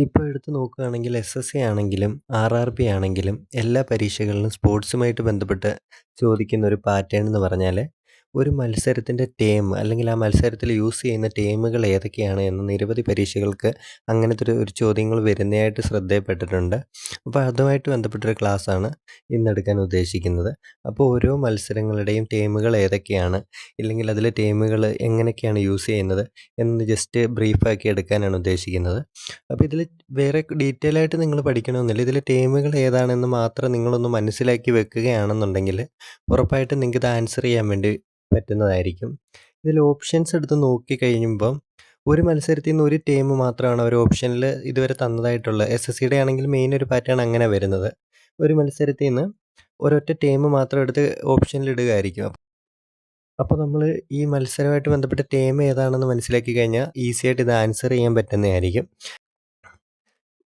ഇപ്പോൾ എടുത്ത് നോക്കുകയാണെങ്കിൽ എസ്എസ്സി ആണെങ്കിലും ആർആർബി ആണെങ്കിലും എല്ലാ പരീക്ഷകളിലും സ്പോർട്സുമായിട്ട് ബന്ധപ്പെട്ട് ചോദിക്കുന്ന ഒരു പാറ്റേൺ എന്ന് പറഞ്ഞാൽ ഒരു മത്സരത്തിൻ്റെ ടേം അല്ലെങ്കിൽ ആ മത്സരത്തിൽ യൂസ് ചെയ്യുന്ന ടേമുകൾ ഏതൊക്കെയാണ് എന്ന് നിരവധി പരീക്ഷകൾക്ക് അങ്ങനത്തെ ഒരു ചോദ്യങ്ങൾ വരുന്നതായിട്ട് ശ്രദ്ധയിൽപ്പെട്ടിട്ടുണ്ട്. അപ്പോൾ അതുമായിട്ട് ബന്ധപ്പെട്ടൊരു ക്ലാസ്സാണ് ഇന്നെടുക്കാൻ ഉദ്ദേശിക്കുന്നത്. അപ്പോൾ ഓരോ മത്സരങ്ങളുടെയും ടേമുകൾ ഏതൊക്കെയാണ്, ഇല്ലെങ്കിൽ അതിലെ ടേമുകൾ എങ്ങനെയൊക്കെയാണ് യൂസ് ചെയ്യുന്നത് എന്ന് ജസ്റ്റ് ബ്രീഫാക്കി എടുക്കാനാണ് ഉദ്ദേശിക്കുന്നത്. അപ്പോൾ ഇതിൽ വേറെ ഡീറ്റെയിൽ ആയിട്ട് നിങ്ങൾ പഠിക്കണമെന്നില്ല. ഇതിലെ ടേമുകൾ ഏതാണെന്ന് മാത്രം നിങ്ങളൊന്ന് മനസ്സിലാക്കി വെക്കുകയാണെന്നുണ്ടെങ്കിൽ ഉറപ്പായിട്ടും നിങ്ങൾക്കിത് ആൻസർ ചെയ്യാൻ വേണ്ടി പറ്റുന്നതായിരിക്കും. ഇതിൽ ഓപ്ഷൻസ് എടുത്ത് നോക്കിക്കഴിയുമ്പം ഒരു മത്സരത്തിൽ നിന്ന് ഒരു ടീം മാത്രമാണ് അവർ ഓപ്ഷനിൽ ഇതുവരെ തന്നതായിട്ടുള്ളത്. എസ്എസ്സിയുടെ ആണെങ്കിൽ മെയിൻ ഒരു പാറ്റേൺ അങ്ങനെ വരുന്നത്. ഒരു മത്സരത്തിൽ നിന്ന് ഒരൊറ്റ ടീം മാത്രം എടുത്ത് ഓപ്ഷനിൽ ഇടുകയായിരിക്കും. അപ്പോൾ നമ്മൾ ഈ മത്സരമായിട്ട് ബന്ധപ്പെട്ട ടീം ഏതാണെന്ന് മനസ്സിലാക്കി കഴിഞ്ഞാൽ ഈസി ആയിട്ട് ഇത് ആൻസർ ചെയ്യാൻ പറ്റുന്നതായിരിക്കും.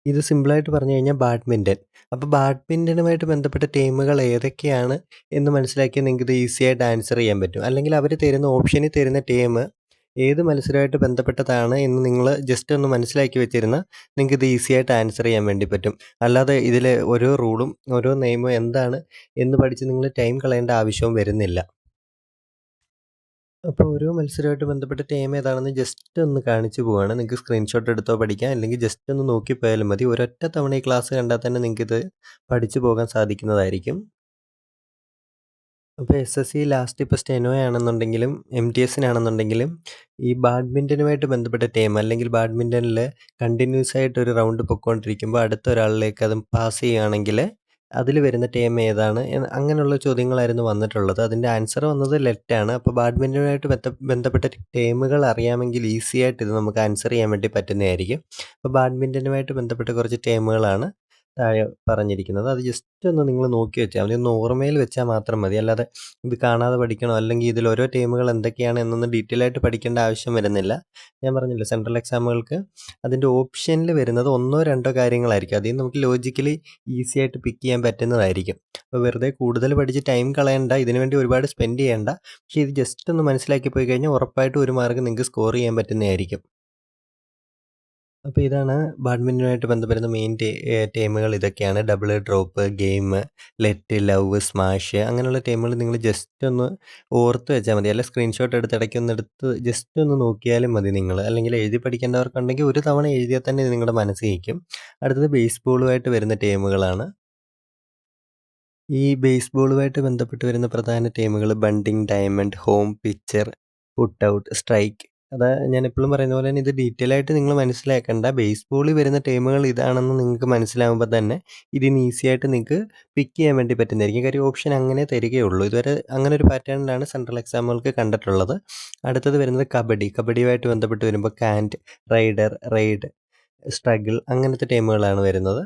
ഇത് സിമ്പിളായിട്ട് പറഞ്ഞു കഴിഞ്ഞാൽ ബാഡ്മിൻ്റൺ. അപ്പോൾ ബാഡ്മിൻ്റണുമായിട്ട് ബന്ധപ്പെട്ട ടീമുകൾ ഏതൊക്കെയാണ് എന്ന് മനസ്സിലാക്കിയാൽ നിങ്ങൾക്കിത് ഈസിയായിട്ട് ആൻസർ ചെയ്യാൻ പറ്റും. അല്ലെങ്കിൽ അവർ തരുന്ന ഓപ്ഷനിൽ തരുന്ന ടീം ഏത് മത്സരമായിട്ട് ബന്ധപ്പെട്ടതാണ് എന്ന് നിങ്ങൾ ജസ്റ്റ് ഒന്ന് മനസ്സിലാക്കി വെച്ചിരുന്നാൽ നിങ്ങൾക്കിത് ഈസിയായിട്ട് ആൻസർ ചെയ്യാൻ വേണ്ടി പറ്റും. അല്ലാതെ ഇതിലെ ഓരോ റൂളും ഓരോ നിയമവും എന്താണ് എന്ന് പഠിച്ച് നിങ്ങൾ ടൈം കളയേണ്ട ആവശ്യവും വരുന്നില്ല. അപ്പോൾ ഓരോ മത്സരമായിട്ട് ബന്ധപ്പെട്ട ടീം ഏതാണെന്ന് ജസ്റ്റ് ഒന്ന് കാണിച്ചു പോവാണ്. നിങ്ങൾക്ക് സ്ക്രീൻഷോട്ട് എടുത്തോ പഠിക്കാം. അല്ലെങ്കിൽ ജസ്റ്റ് ഒന്ന് നോക്കി പോയാലും മതി. ഒരൊറ്റ തവണ ഈ ക്ലാസ് കണ്ടാൽ തന്നെ നിങ്ങൾക്കിത് പഠിച്ചു പോകാൻ സാധിക്കുന്നതായിരിക്കും. അപ്പോൾ എസ്എസ്സി ലാസ്റ്റ് ഇപ്പോൾ സ്റ്റെനോ ആണെന്നുണ്ടെങ്കിലും എംടിഎസിനാണെന്നുണ്ടെങ്കിലും ഈ ബാഡ്മിൻ്റനുമായിട്ട് ബന്ധപ്പെട്ട ടീം അല്ലെങ്കിൽ ബാഡ്മിൻ്റണിൽ കണ്ടിന്യൂസ് ആയിട്ട് ഒരു റൗണ്ട് പൊയ്ക്കൊണ്ടിരിക്കുമ്പോൾ അടുത്ത ഒരാളിലേക്ക് അത് പാസ് ചെയ്യുകയാണെങ്കിൽ അതിൽ വരുന്ന ടീം ഏതാണ് അങ്ങനെയുള്ള ചോദ്യങ്ങളായിരുന്നു വന്നിട്ടുള്ളത്. അതിൻ്റെ ആൻസർ വന്നത് ലെറ്റാണ്. അപ്പോൾ ബാഡ്മിൻ്റനുമായിട്ട് ബന്ധപ്പെട്ട ടീമുകൾ അറിയാമെങ്കിൽ ഈസി ആയിട്ട് ഇത് നമുക്ക് ആൻസർ ചെയ്യാൻ വേണ്ടി പറ്റുന്നതായിരിക്കും. അപ്പോൾ ബാഡ്മിൻ്റനുമായിട്ട് ബന്ധപ്പെട്ട കുറച്ച് ടീമുകളാണ് താഴെ പറഞ്ഞിരിക്കുന്നത്. അത് ജസ്റ്റ് ഒന്ന് നിങ്ങൾ നോക്കി വെച്ചാൽ മതി. ഒന്ന് ഓർമ്മയിൽ വെച്ചാൽ മാത്രം മതി. അല്ലാതെ ഇത് കാണാതെ പഠിക്കണോ അല്ലെങ്കിൽ ഇതിൽ ഓരോ ടീമുകൾ എന്തൊക്കെയാണ് എന്നൊന്നും ഡീറ്റെയിൽ ആയിട്ട് പഠിക്കേണ്ട ആവശ്യം വരുന്നില്ല. ഞാൻ പറഞ്ഞില്ലേ, സെൻട്രൽ എക്സാമുകൾക്ക് അതിൻ്റെ ഓപ്ഷനിൽ വരുന്നത് ഒന്നോ രണ്ടോ കാര്യങ്ങളായിരിക്കും. അതിൽ നിന്ന് നമുക്ക് ലോജിക്കലി ഈസി ആയിട്ട് പിക്ക് ചെയ്യാൻ പറ്റുന്നതായിരിക്കും. അപ്പോൾ വെറുതെ കൂടുതൽ പഠിച്ച് ടൈം കളയണ്ട, ഇതിനു വേണ്ടി ഒരുപാട് സ്പെൻഡ് ചെയ്യേണ്ട. പക്ഷേ ഇത് ജസ്റ്റ് ഒന്ന് മനസ്സിലാക്കി പോയി കഴിഞ്ഞാൽ ഉറപ്പായിട്ടും ഒരു മാർക്ക് നിങ്ങൾക്ക് സ്കോർ ചെയ്യാൻ പറ്റുന്നതായിരിക്കും. അപ്പോൾ ഇതാണ് ബാഡ്മിൻ്റനുമായിട്ട് ബന്ധപ്പെടുന്ന മെയിൻ ടീമുകൾ ഇതൊക്കെയാണ്. Double, drop, game, let, love, smash അങ്ങനെയുള്ള ടീമുകൾ നിങ്ങൾ ജസ്റ്റ് ഒന്ന് ഓർത്ത് വെച്ചാൽ മതി. അല്ല സ്ക്രീൻഷോട്ട് എടുത്ത് ഇടയ്ക്കൊന്ന് എടുത്ത് ജസ്റ്റ് ഒന്ന് നോക്കിയാലും മതി നിങ്ങൾ. അല്ലെങ്കിൽ എഴുതി പഠിക്കേണ്ടവർക്കുണ്ടെങ്കിൽ ഒരു തവണ എഴുതിയാൽ തന്നെ ഇത് നിങ്ങളുടെ മനസ്സിൽ നിൽക്കും. അടുത്തത് ബേസ്ബോളുമായിട്ട് വരുന്ന ടീമുകളാണ്. ഈ ബേസ്ബോളുമായിട്ട് ബന്ധപ്പെട്ട് വരുന്ന പ്രധാന ടീമുകൾ bunting, diamond, home, picture, put out, strike. അതാ ഞാൻ എപ്പോഴും പറയുന്ന പോലെ തന്നെ ഇത് ഡീറ്റെയിൽ ആയിട്ട് നിങ്ങൾ മനസ്സിലാക്കേണ്ട. ബേസ്ബോളിൽ വരുന്ന ടീമുകൾ ഇതാണെന്ന് നിങ്ങൾക്ക് മനസ്സിലാകുമ്പോൾ തന്നെ ഇതിന് ഈസി ആയിട്ട് നിങ്ങൾക്ക് പിക്ക് ചെയ്യാൻ വേണ്ടി പറ്റുന്നതായിരിക്കും. കാര്യം ഓപ്ഷൻ അങ്ങനെ തരികയുള്ളൂ. ഇതുവരെ അങ്ങനെ ഒരു പാറ്റേണിലാണ് സെൻട്രൽ എക്സാമുകൾക്ക് കണ്ടിട്ടുള്ളത്. അടുത്തത് വരുന്നത് കബഡി. കബഡിയുമായിട്ട് ബന്ധപ്പെട്ട് വരുമ്പോൾ കാൻറ്റ്, റൈഡർ, റെയ്ഡ്, സ്ട്രഗിൾ അങ്ങനത്തെ ടീമുകളാണ് വരുന്നത്.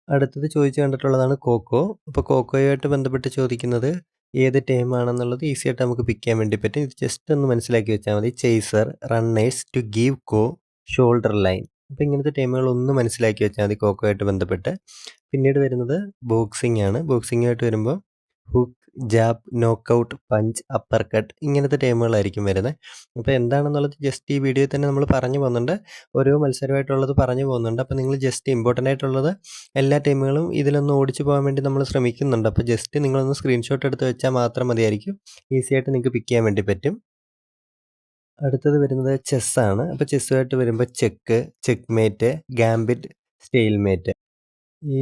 അടുത്തത് ചോദിച്ചു കണ്ടിട്ടുള്ളതാണ് ഖോ-ഖോ. അപ്പോൾ ഖോ-ഖോയുമായിട്ട് ബന്ധപ്പെട്ട് ചോദിക്കുന്നത് ഏത് ടീമാണെന്നുള്ളത് ഈസി ആയിട്ട് നമുക്ക് പിക്ക് ചെയ്യാൻ വേണ്ടി പറ്റും. ഇത് ജസ്റ്റ് ഒന്ന് മനസ്സിലാക്കി വെച്ചാൽ മതി. Chaser, runners, to give kho, shoulder line. അപ്പോൾ ഇങ്ങനത്തെ ടീമുകൾ ഒന്ന് മനസ്സിലാക്കി വെച്ചാൽ മതി ഖോ-ഖോയുമായിട്ട് ബന്ധപ്പെട്ട്. പിന്നീട് വരുന്നത് ബോക്സിംഗ് ആണ്. ബോക്സിങ്ങുമായിട്ട് വരുമ്പോൾ hook, jab, knockout, punch, upper cut ഇങ്ങനത്തെ ടീമുകളായിരിക്കും വരുന്നത്. അപ്പോൾ എന്താണെന്നുള്ളത് ജസ്റ്റ് ഈ വീഡിയോയിൽ തന്നെ നമ്മൾ പറഞ്ഞു പോകുന്നുണ്ട്. ഓരോ മത്സരമായിട്ടുള്ളത് പറഞ്ഞു പോകുന്നുണ്ട്. അപ്പോൾ നിങ്ങൾ ജസ്റ്റ് ഇമ്പോർട്ടൻ്റ് ആയിട്ടുള്ളത് എല്ലാ ടീമുകളും ഇതിലൊന്ന് ഓടിച്ചു പോകാൻ വേണ്ടി നമ്മൾ ശ്രമിക്കുന്നുണ്ട്. അപ്പോൾ ജസ്റ്റ് നിങ്ങളൊന്ന് സ്ക്രീൻഷോട്ട് എടുത്ത് വെച്ചാൽ മാത്രം മതിയായിരിക്കും. ഈസി ആയിട്ട് നിങ്ങൾക്ക് പിക്ക് ചെയ്യാൻ വേണ്ടി പറ്റും. അടുത്തത് വരുന്നത് ചെസ്സാണ്. അപ്പോൾ ചെസ്സുമായിട്ട് വരുമ്പോൾ ചെക്ക്, ചെക്ക്മേറ്റ്, ഗാംബിറ്റ്, സ്റ്റെയിൽമേറ്റ്. ഈ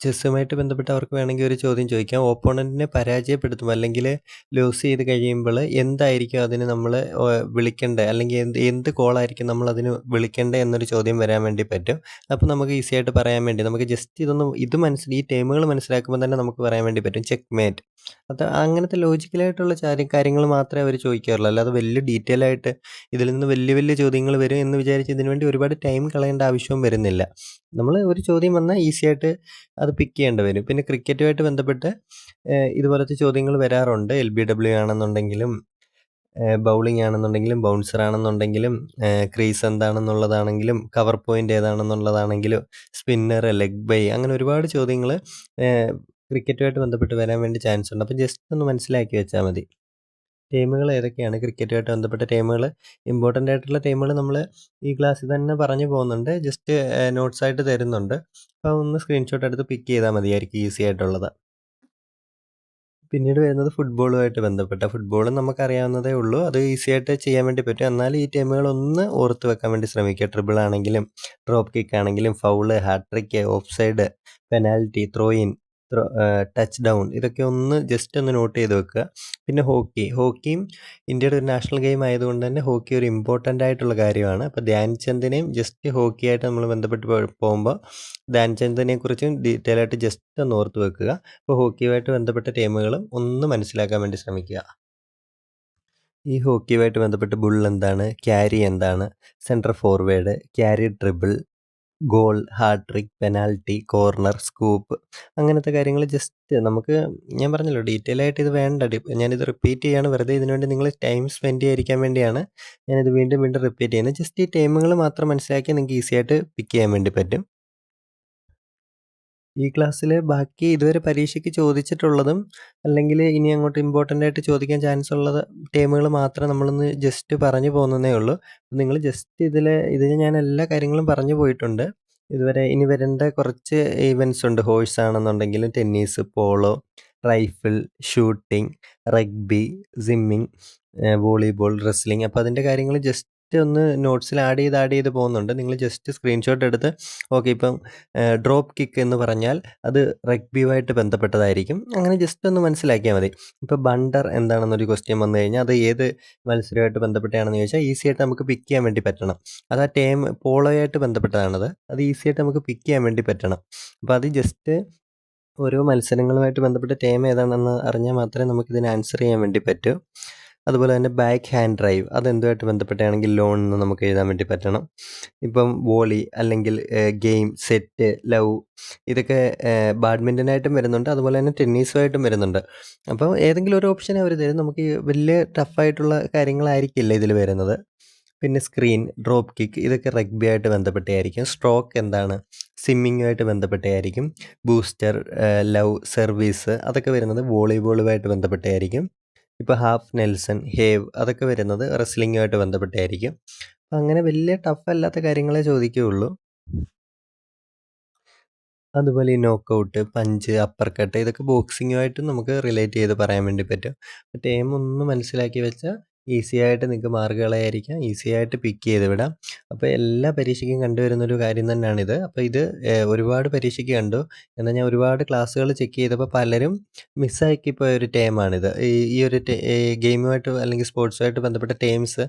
ചെസ്സുമായിട്ട് ബന്ധപ്പെട്ട് അവർക്ക് വേണമെങ്കിൽ ഒരു ചോദ്യം ചോദിക്കാം. ഓപ്പോണൻറ്റിനെ പരാജയപ്പെടുത്തുമ്പോൾ അല്ലെങ്കിൽ ലോസ് ചെയ്ത് കഴിയുമ്പോൾ എന്തായിരിക്കും അതിന് നമ്മൾ വിളിക്കേണ്ടത്, അല്ലെങ്കിൽ എന്ത് കോളായിരിക്കും നമ്മളതിന് വിളിക്കേണ്ടത് എന്നൊരു ചോദ്യം വരാൻ വേണ്ടി പറ്റും. അപ്പോൾ നമുക്ക് ഈസി ആയിട്ട് പറയാൻ വേണ്ടി നമുക്ക് ജസ്റ്റ് ഈ ടേമുകൾ മനസ്സിലാക്കുമ്പോൾ തന്നെ നമുക്ക് പറയാൻ വേണ്ടി പറ്റും ചെക്ക്മേറ്റ്. അത് അങ്ങനത്തെ ലോജിക്കലായിട്ടുള്ള കാര്യങ്ങൾ മാത്രമേ അവർ ചോദിക്കാറുള്ളൂ. അല്ലാതെ വലിയ ഡീറ്റെയിൽ ആയിട്ട് ഇതിൽ നിന്ന് വലിയ വലിയ ചോദ്യങ്ങൾ വരും എന്ന് വിചാരിച്ച് ഇതിനു വേണ്ടി ഒരുപാട് ടൈം കളയേണ്ട ആവശ്യവും വരുന്നില്ല. നമ്മൾ ഒരു ചോദ്യം വന്നാൽ ഈസി ആയിട്ട് അത് പിക്ക് ചെയ്യേണ്ടി വരും. പിന്നെ ക്രിക്കറ്റുമായിട്ട് ബന്ധപ്പെട്ട് ഇതുപോലത്തെ ചോദ്യങ്ങൾ വരാറുണ്ട്. എൽബിഡബ്ല്യു ആണെന്നുണ്ടെങ്കിലും ബൗളിംഗ് ആണെന്നുണ്ടെങ്കിലും ബൗൺസർ ആണെന്നുണ്ടെങ്കിലും ക്രീസ് എന്താണെന്നുള്ളതാണെങ്കിലും കവർ പോയിന്റ് ഏതാണെന്നുള്ളതാണെങ്കിലും സ്പിന്നർ, ലെഗ് ബൈ അങ്ങനെ ഒരുപാട് ചോദ്യങ്ങൾ ക്രിക്കറ്റുമായിട്ട് ബന്ധപ്പെട്ട് വരാൻ വേണ്ടി ചാൻസ് ഉണ്ട്. അപ്പോൾ ജസ്റ്റ് ഒന്ന് മനസ്സിലാക്കി വെച്ചാൽ മതി. ടീമുകൾ ഏതൊക്കെയാണ് ക്രിക്കറ്റുമായിട്ട് ബന്ധപ്പെട്ട ടീമുകൾ ഇമ്പോർട്ടൻ്റ് ആയിട്ടുള്ള ടീമുകൾ നമ്മൾ ഈ ക്ലാസ്സിൽ തന്നെ പറഞ്ഞു പോകുന്നുണ്ട്. ജസ്റ്റ് നോട്ട്സായിട്ട് തരുന്നുണ്ട്. അപ്പോൾ ഒന്ന് സ്ക്രീൻഷോട്ട് എടുത്ത് പിക്ക് ചെയ്താൽ മതിയായിരിക്കും ഈസി ആയിട്ടുള്ളത്. പിന്നീട് വരുന്നത് ഫുട്ബോളുമായിട്ട് ബന്ധപ്പെട്ട ഫുട്ബോളും നമുക്കറിയാവുന്നതേ ഉള്ളൂ. അത് ഈസി ആയിട്ട് ചെയ്യാൻ വേണ്ടി പറ്റും. എന്നാലും ഈ ടീമുകളൊന്ന് ഓർത്ത് വെക്കാൻ വേണ്ടി ശ്രമിക്കുക. ട്രിബിൾ ആണെങ്കിലും ഡ്രോപ്പ് കിക്ക് ആണെങ്കിലും foul, hat trick, offside, penalty, throw in, touch down ഇതൊക്കെ ഒന്ന് ജസ്റ്റ് ഒന്ന് നോട്ട് ചെയ്ത് വെക്കുക. പിന്നെ ഹോക്കിയും ഇന്ത്യയുടെ ഒരു നാഷണൽ ഗെയിം ആയതുകൊണ്ട് തന്നെ ഹോക്കി ഒരു ഇമ്പോർട്ടൻ്റ് ആയിട്ടുള്ള കാര്യമാണ്. അപ്പോൾ ധ്യാൻചന്ദിനെയും ജസ്റ്റ് ഹോക്കിയായിട്ട് നമ്മൾ ബന്ധപ്പെട്ട് പോകുമ്പോൾ ധ്യാൻചന്ദിനെക്കുറിച്ചും ഡീറ്റെയിൽ ആയിട്ട് ജസ്റ്റ് ഒന്ന് ഓർത്ത് വെക്കുക. അപ്പോൾ ഹോക്കിയുമായിട്ട് ബന്ധപ്പെട്ട ടീമുകളും ഒന്ന് മനസ്സിലാക്കാൻ വേണ്ടി ശ്രമിക്കുക. ഈ ഹോക്കിയുമായിട്ട് ബന്ധപ്പെട്ട് ബുൾ എന്താണ്, ക്യാരി എന്താണ്, central forward, carry dribble, goal, hat trick, penalty, corner, scoop അങ്ങനത്തെ കാര്യങ്ങൾ ജസ്റ്റ് നമുക്ക് ഞാൻ പറഞ്ഞല്ലോ ഡീറ്റെയിൽ ആയിട്ട് ഇത് വേണ്ട. ഞാനിത് റിപ്പീറ്റ് ചെയ്യാണ് വെറുതെ ഇതിനു വേണ്ടി നിങ്ങൾ ടൈം സ്പെൻഡ് ചെയ്യാതിരിക്കാൻ വേണ്ടിയാണ് ഞാനിത് വീണ്ടും വീണ്ടും റിപ്പീറ്റ് ചെയ്യുന്നത്. ജസ്റ്റ് ഈ ടൈമുകൾ മാത്രം മനസ്സിലാക്കി നിങ്ങൾക്ക് ഈസി ആയിട്ട് പിക്ക് ചെയ്യാൻ വേണ്ടി പറ്റും. ഈ ക്ലാസ്സിൽ ബാക്കി ഇതുവരെ പരീക്ഷയ്ക്ക് ചോദിച്ചിട്ടുള്ളതും അല്ലെങ്കിൽ ഇനി അങ്ങോട്ട് ഇമ്പോർട്ടൻ്റ് ആയിട്ട് ചോദിക്കാൻ ചാൻസ് ഉള്ളത് ടേമുകൾ മാത്രം നമ്മളൊന്ന് ജസ്റ്റ് പറഞ്ഞു പോകുന്നതേ ഉള്ളൂ. നിങ്ങൾ ജസ്റ്റ് ഇതിൽ ഞാൻ എല്ലാ കാര്യങ്ങളും പറഞ്ഞു പോയിട്ടുണ്ട്. ഇതുവരെ ഇനി വരേണ്ട കുറച്ച് ഈവൻറ്റ്സ് ഉണ്ട്. ഹോഴ്സ് ആണെന്നുണ്ടെങ്കിലും tennis, polo, rifle, shooting, rugby, swimming, volleyball, wrestling. അപ്പോൾ അതിൻ്റെ കാര്യങ്ങൾ ജസ്റ്റ് ഒന്ന് നോട്ട്സിൽ ആഡ് ചെയ്ത് പോകുന്നുണ്ട്. നിങ്ങൾ ജസ്റ്റ് സ്ക്രീൻഷോട്ട് എടുത്ത് ഓക്കെ ഇപ്പം ഡ്രോപ്പ് കിക്ക് എന്ന് പറഞ്ഞാൽ അത് റഗ്ബിയുമായിട്ട് ബന്ധപ്പെട്ടതായിരിക്കും. അങ്ങനെ ജസ്റ്റ് ഒന്ന് മനസ്സിലാക്കിയാൽ മതി. ഇപ്പോൾ ബണ്ടർ എന്താണെന്നൊരു ക്വസ്റ്റ്യൻ വന്നു കഴിഞ്ഞാൽ അത് ഏത് മത്സരമായിട്ട് ബന്ധപ്പെട്ടാണെന്ന് ചോദിച്ചാൽ ഈസി ആയിട്ട് നമുക്ക് പിക്ക് ചെയ്യാൻ വേണ്ടി പറ്റണം. അത് ആ ടേം പോളോയായിട്ട് ബന്ധപ്പെട്ടതാണത്. അത് ഈസി ആയിട്ട് നമുക്ക് പിക്ക് ചെയ്യാൻ വേണ്ടി പറ്റണം. അപ്പോൾ അത് ജസ്റ്റ് ഓരോ മത്സരങ്ങളുമായിട്ട് ബന്ധപ്പെട്ട ടേം ഏതാണെന്ന് അറിഞ്ഞാൽ മാത്രമേ നമുക്കിതിന് ആൻസർ ചെയ്യാൻ വേണ്ടി പറ്റൂ. അതുപോലെ തന്നെ ബാക്ക് ഹാൻഡ് ഡ്രൈവ് അതെന്തുമായിട്ട് ബന്ധപ്പെട്ടാണെങ്കിൽ ലോൺ എന്ന് നമുക്ക് എഴുതാൻ വേണ്ടി പറ്റണം. ഇപ്പം വോളി അല്ലെങ്കിൽ ഗെയിം, സെറ്റ്, ലവ് ഇതൊക്കെ ബാഡ്മിൻ്റനായിട്ടും വരുന്നുണ്ട്. അതുപോലെ തന്നെ ടെന്നീസുമായിട്ടും വരുന്നുണ്ട്. അപ്പോൾ ഏതെങ്കിലും ഒരു ഓപ്ഷൻ അവർ തരും. നമുക്ക് വലിയ ടഫായിട്ടുള്ള കാര്യങ്ങളായിരിക്കില്ല ഇതിൽ വരുന്നത്. പിന്നെ സ്ക്രീൻ, ഡ്രോപ്പ് കിക്ക് ഇതൊക്കെ റഗ്ബിയായിട്ട് ബന്ധപ്പെട്ടായിരിക്കും. സ്ട്രോക്ക് എന്താണ്, സ്വിമ്മിങ്ങുമായിട്ട് ബന്ധപ്പെട്ടായിരിക്കും. ബൂസ്റ്റർ, ലവ്, സർവീസ് അതൊക്കെ വരുന്നത് വോളിബോളുമായിട്ട് ബന്ധപ്പെട്ടായിരിക്കും. ഇപ്പോൾ ഹാഫ് നെൽസൺ, ഹേവ് അതൊക്കെ വരുന്നത് റെസ്ലിങ്ങുമായിട്ട് ബന്ധപ്പെട്ടായിരിക്കും. അപ്പം അങ്ങനെ വലിയ ടഫ് അല്ലാത്ത കാര്യങ്ങളെ ചോദിക്കുകയുള്ളൂ. അതുപോലെ ഈ നോക്കൗട്ട്, പഞ്ച്, അപ്പർ കട്ട് ഇതൊക്കെ ബോക്സിങ്ങുമായിട്ടും നമുക്ക് റിലേറ്റ് ചെയ്ത് പറയാൻ വേണ്ടി പറ്റും. അപ്പോൾ ടേം ഒന്ന് മനസ്സിലാക്കി വെച്ചാൽ ഈസി ആയിട്ട് നിങ്ങൾക്ക് മാർക്ക് കളയാതിരിക്കാം. ഈസി ആയിട്ട് പിക്ക് ചെയ്ത് വിടാം. അപ്പോൾ എല്ലാ പരീക്ഷയ്ക്കും കണ്ടുവരുന്നൊരു കാര്യം തന്നെയാണിത്. അപ്പോൾ ഇത് ഒരുപാട് പരീക്ഷയ്ക്ക് കണ്ടു. എന്നാൽ ഞാൻ ഒരുപാട് ക്ലാസ്സുകൾ ചെക്ക് ചെയ്തപ്പോൾ പലരും മിസ്സാക്കി പോയ ഒരു ടേമാണിത്. ഈ ഒരു ഗെയിമുമായിട്ട് അല്ലെങ്കിൽ സ്പോർട്സുമായിട്ട് ബന്ധപ്പെട്ട ടേംസ്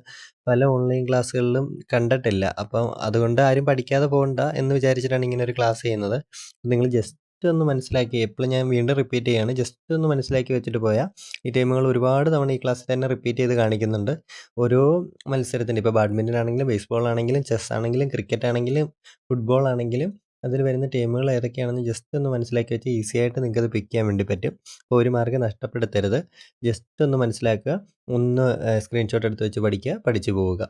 പല ഓൺലൈൻ ക്ലാസ്സുകളിലും കണ്ടിട്ടില്ല. അപ്പം അതുകൊണ്ട് ആരും പഠിക്കാതെ പോകണ്ട എന്ന് വിചാരിച്ചിട്ടാണ് ഇങ്ങനെ ഒരു ക്ലാസ് ചെയ്യുന്നത്. നിങ്ങൾ ജസ്റ്റ് ഒന്ന് മനസ്സിലാക്കി എപ്പോഴും ഞാൻ വീണ്ടും റിപ്പീറ്റ് ചെയ്യാണ്. ജസ്റ്റ് ഒന്ന് മനസ്സിലാക്കി വെച്ചിട്ട് പോയാൽ ഈ ടൈമുകൾ ഒരുപാട് തവണ ഈ ക്ലാസ്സിൽ തന്നെ റിപ്പീറ്റ് ചെയ്ത് കാണിക്കുന്നുണ്ട്. ഓരോ മത്സരത്തിൻ്റെ ഇപ്പോൾ ബാഡ്മിൻ്റൺ ആണെങ്കിലും ബേസ്ബോൾ ആണെങ്കിലും ചെസ് ആണെങ്കിലും ക്രിക്കറ്റ് ആണെങ്കിലും ഫുട്ബോൾ ആണെങ്കിലും അതിൽ വരുന്ന ടീമുകൾ ഏതൊക്കെയാണെന്ന് ജസ്റ്റ് ഒന്ന് മനസ്സിലാക്കി വെച്ചാൽ ഈസി ആയിട്ട് നിങ്ങൾക്കത് പിക്ക് ചെയ്യാൻ വേണ്ടി പറ്റും. അപ്പോൾ ഒരു മാർക്ക് നഷ്ടപ്പെടുത്തരുത്. ജസ്റ്റ് ഒന്ന് മനസ്സിലാക്കുക. ഒന്ന് സ്ക്രീൻഷോട്ട് എടുത്ത് വെച്ച് പഠിക്കുക, പഠിച്ചു പോവുക.